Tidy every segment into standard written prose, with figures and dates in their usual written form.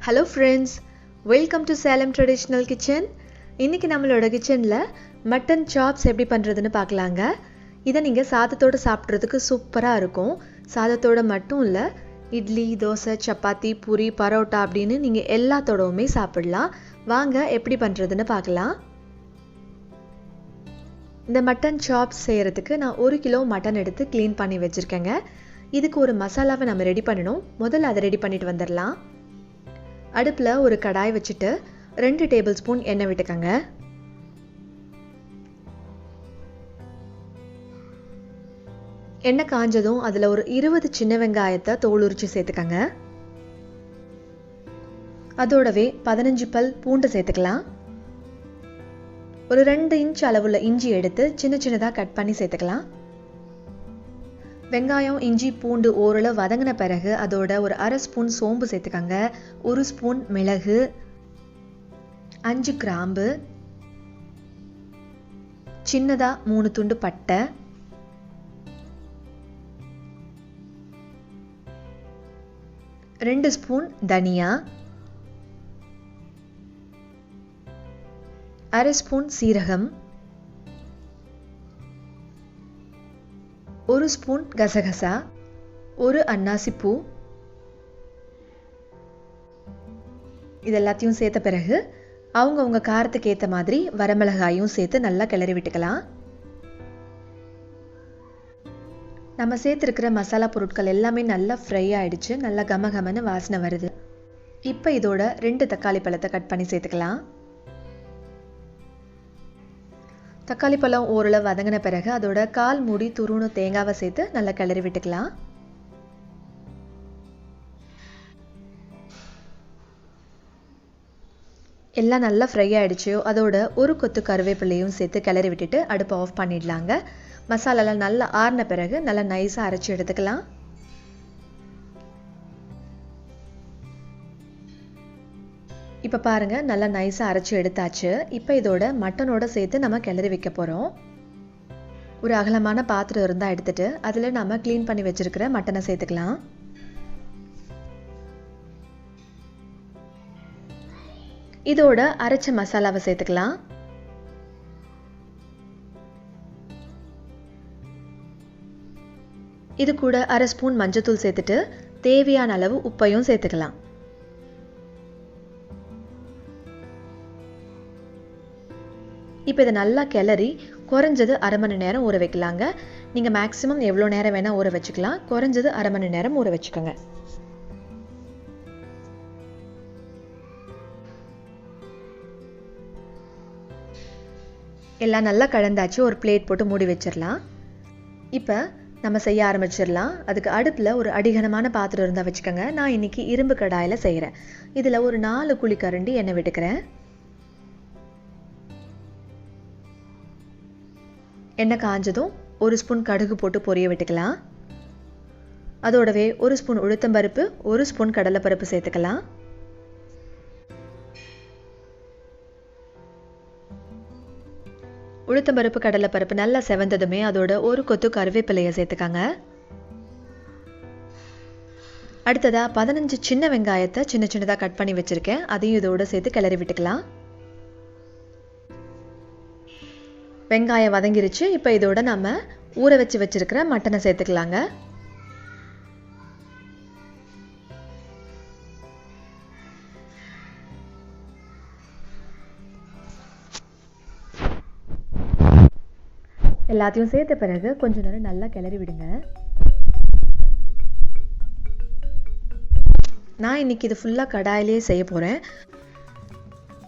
Hello friends, welcome to Salem Traditional Kitchen. இன்னைக்கு நம்மளோட கிச்சன்ல மட்டன் சாப்ஸ் எப்படி பண்றதுன்னு பார்க்கலாங்க. இத நீங்க சாதத்தோட சாப்பிடுறதுக்கு சூப்பரா இருக்கும். சாதத்தோட மட்டும் இல்ல, இட்லி, தோசை, சப்பாத்தி, பூரி, பரோட்டா அப்படினு நீங்க எல்லாத்தோடவுமே சாப்பிடலாம். வாங்க எப்படி பண்றதுன்னு பார்க்கலாம். இந்த மட்டன் சாப்ஸ் செய்யறதுக்கு நான் 1 கிலோ மட்டன் எடுத்து க்ளீன் பண்ணி வச்சிருக்கேங்க. இதுக்கு ஒரு மசாலாவை நம்ம ரெடி பண்ணணும். முதல்ல அதை ரெடி பண்ணிட்டு வந்துடலாம். அடுப்புல ஒரு கடாய் வச்சுட்டு 2 டேபிள் ஸ்பூன் எண்ணெய் விட்டுக்கங்க. எண்ணெய் காஞ்சதும் அதுல ஒரு 20 சின்ன வெங்காயத்தை தோல் உரிச்சு சேர்த்துக்கங்க. அதோடவே 15 பல் பூண்டு சேர்த்துக்கலாம். ஒரு 2 இன்ச் அளவுள்ள இஞ்சி எடுத்து சின்ன சின்னதா கட் பண்ணி சேர்த்துக்கலாம். வெங்காயம், இஞ்சி, பூண்டு ஓரளவு வதங்கின பிறகு அதோட ஒரு 1/2 ஸ்பூன் சோம்பு சேர்த்துக்கங்க. 1 ஸ்பூன் மிளகு, 5 கிராம்பு, சின்னதா 3 துண்டு பட்டை, 2 ஸ்பூன் தனியா, 1/2 ஸ்பூன் சீரகம், 1 ஸ்பூன் கசகசா, 1 அன்னாசி பூ. இதெல்லாத்தையும் சேர்த்த பிறகு அவங்க காரத்துக்கு ஏற்ற மாதிரி வரமிளகாயும் சேர்த்து நல்லா கிளறி விட்டுக்கலாம். நம்ம சேர்த்துருக்கிற மசாலா பொருட்கள் எல்லாமே நல்லா ஃப்ரை ஆயிடுச்சு. நல்லா கமகமன்னு வாசனை வருது. இப்போ இதோட 2 தக்காளி பழத்தை கட் பண்ணி சேர்த்துக்கலாம். தக்காளி பழம் ஓரளவு வதங்கின பிறகு அதோட 1/4 மூடி துருவன தேங்காவை சேர்த்து நல்லா கிளறி விட்டுக்கலாம். எல்லாம் நல்லா ஃப்ரை ஆயிடுச்சு. அதோட ஒரு கொத்து கருவேப்பிலையும் சேர்த்து கிளறி விட்டுட்டு அடுப்பை ஆஃப் பண்ணிடலாங்க. மசாலாலாம் நல்லா ஆறின பிறகு நல்லா நைஸாக அரைச்சி எடுத்துக்கலாம். இப்போ பாருங்க, நல்லா நைஸாக அரைச்சி எடுத்தாச்சு. இப்போ இதோட மட்டனோட சேர்த்து நம்ம கிளறி வைக்க போகிறோம். ஒரு அகலமான பாத்திரம் இருந்தால் எடுத்துட்டு அதில் நம்ம க்ளீன் பண்ணி வச்சிருக்கிற மட்டனை சேர்த்துக்கலாம். இதோட அரைச்ச மசாலாவை சேர்த்துக்கலாம். இது கூட 1/2 ஸ்பூன் மஞ்சத்தூள் சேர்த்துட்டு தேவையான அளவு உப்பையும் சேர்த்துக்கலாம். இப்போ இதை நல்லா கிளறி குறைஞ்சது 1/2 மணி நேரம் ஊற வைக்கலாங்க. நீங்கள் மேக்ஸிமம் எவ்வளோ நேரம் வேணால் ஊற வச்சுக்கலாம். குறைஞ்சது 1/2 மணி நேரம் ஊற வச்சுக்கோங்க. எல்லாம் நல்லா கலந்தாச்சு. ஒரு பிளேட் போட்டு மூடி வச்சிடலாம். இப்போ நம்ம செய்ய ஆரம்பிச்சிடலாம். அதுக்கு அடுப்பில் ஒரு அடிகனமான பாத்திரம் இருந்தால் வச்சுக்கோங்க. நான் இன்னைக்கு இரும்பு கடாயில் செய்கிறேன். இதில் ஒரு 4 குழிக்கரண்டி எண்ணெய் விட்டுக்கிறேன். எண்ணெய் காஞ்சதும் 1 ஸ்பூன் கடுகு போட்டு பொரிய விட்டுக்கலாம். அதோடவே 1 ஸ்பூன் உளுத்தம்பருப்பு, 1 ஸ்பூன் கடலைப்பருப்பு சேர்த்துக்கலாம். உளுத்தம்பருப்பு, கடலைப்பருப்பு நல்லா செவந்ததுமே அதோட ஒரு கொத்து கருவேப்பிலையை சேர்த்துக்காங்க. அடுத்ததா 15 சின்ன வெங்காயத்தை சின்ன சின்னதாக கட் பண்ணி வச்சிருக்கேன். அதையும் இதோட சேர்த்து கிளறி விட்டுக்கலாம். வெங்காயம் வதங்கிருச்சு. இப்போ இதோட நம்ம ஊற வச்சிருக்கிற மட்டனை சேர்த்துக்கலாங்க. எல்லாத்தையும் சேர்த்த பிறகு கொஞ்ச நேரம் நல்லா கிளறி விடுங்க. நான் இன்னைக்கு இது ஃபுல்லாக கடாயிலே செய்ய போகிறேன்.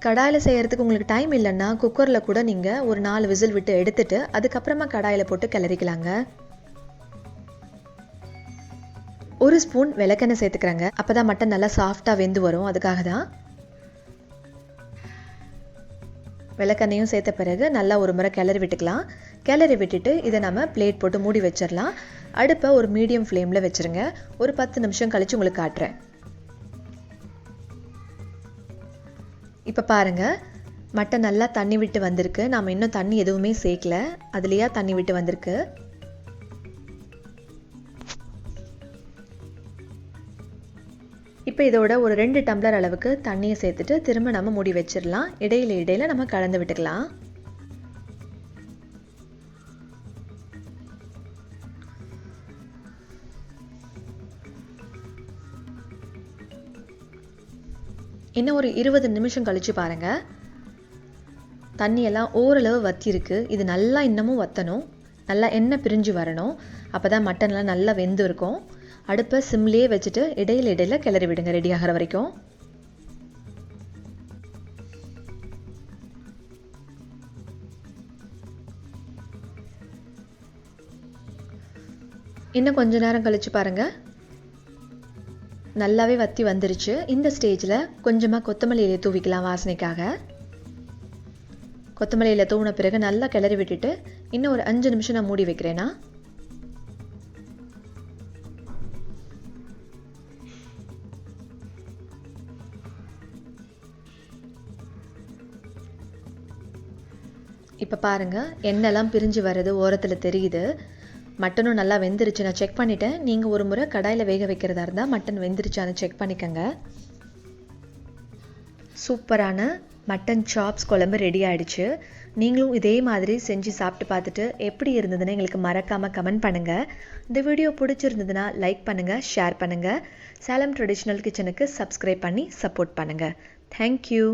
கடாயில் செய்யறதுக்கு உங்களுக்கு டைம் இல்லைன்னா குக்கரில் கூட நீங்கள் ஒரு 4 விசில் விட்டு எடுத்துட்டு அதுக்கப்புறமா கடாயில் போட்டு கிளறிக்கலாங்க. 1 ஸ்பூன் விளக்கெண்ணெய் சேர்த்துக்கிறேங்க. அப்போ தான் மட்டன் நல்லா சாஃப்டாக வெந்து வரும். அதுக்காக தான். விளக்கெண்ணையும் சேர்த்த பிறகு நல்லா ஒரு முறை கிளறி விட்டுக்கலாம். கிளறி விட்டுட்டு இதை நம்ம பிளேட் போட்டு மூடி வச்சிடலாம். அடுப்பை ஒரு மீடியம் ஃப்ளேமில் வச்சுருங்க. ஒரு 10 நிமிஷம் கழிச்சு உங்களுக்கு காட்டுறேன். இப்போ பாருங்க, மட்டன் நல்லா தண்ணி விட்டு வந்திருக்கு. நாம் இன்னும் தண்ணி எதுவுமே சேர்க்கல. அதுலேயா தண்ணி விட்டு வந்திருக்கு. இப்போ இப்போ இதோட ஒரு 2 டம்ளர் அளவுக்கு தண்ணியை சேர்த்துட்டு திரும்ப நம்ம மூடி வச்சிடலாம். இடையில நம்ம கலந்து விட்டுக்கலாம். இன்னும் ஒரு 20 நிமிஷம் கழிச்சு பாருங்க. தண்ணியெல்லாம் ஓரளவு வத்திருக்கு. இது நல்லா இன்னமும் வற்றணும். நல்லா எண்ணெய் பிரிஞ்சு வரணும். அப்போ தான் மட்டன்லாம் நல்லா வெந்து இருக்கும். அடுப்பை சிம்லேயே வச்சுட்டு இடையில கிளறி விடுங்க ரெடி ஆகிற வரைக்கும். இன்னும் கொஞ்ச நேரம் கழிச்சு பாருங்கள். நல்லாவே வற்றி வந்துருச்சு. இந்த ஸ்டேஜில் கொஞ்சமாக கொத்தமல்லி இலையை தூவிக்கலாம் வாசனைக்காக. கொத்தமல்லி இலை தூவின பிறகு நல்லா கிளறி விட்டுட்டு இன்னும் ஒரு 5 நிமிஷம் நான் மூடி வைக்கிறேன்னா. இப்போ பாருங்கள், எண்ணெய்லாம் பிரிஞ்சு வர்றது ஓரத்தில் தெரியுது. மட்டனும் நல்லா வெந்துருச்சு. நான் செக் பண்ணிட்டேன். நீங்கள் ஒரு முறை கடாயில் வேக வைக்கிறதா இருந்தால் மட்டன் வெந்துருச்சான்னு செக் பண்ணிக்கோங்க. சூப்பரான மட்டன் சாப்ஸ் குழம்பு ரெடி ஆகிடுச்சு. நீங்களும் இதே மாதிரி செஞ்சு சாப்பிட்டு பார்த்துட்டு எப்படி இருந்ததுன்னு எங்களுக்கு மறக்காமல் கமெண்ட் பண்ணுங்கள். இந்த வீடியோ பிடிச்சிருந்ததுன்னா லைக் பண்ணுங்கள், ஷேர் பண்ணுங்கள். சேலம் ட்ரெடிஷ்னல் கிச்சனுக்கு சப்ஸ்கிரைப் பண்ணி சப்போர்ட் பண்ணுங்கள். தேங்க்யூ.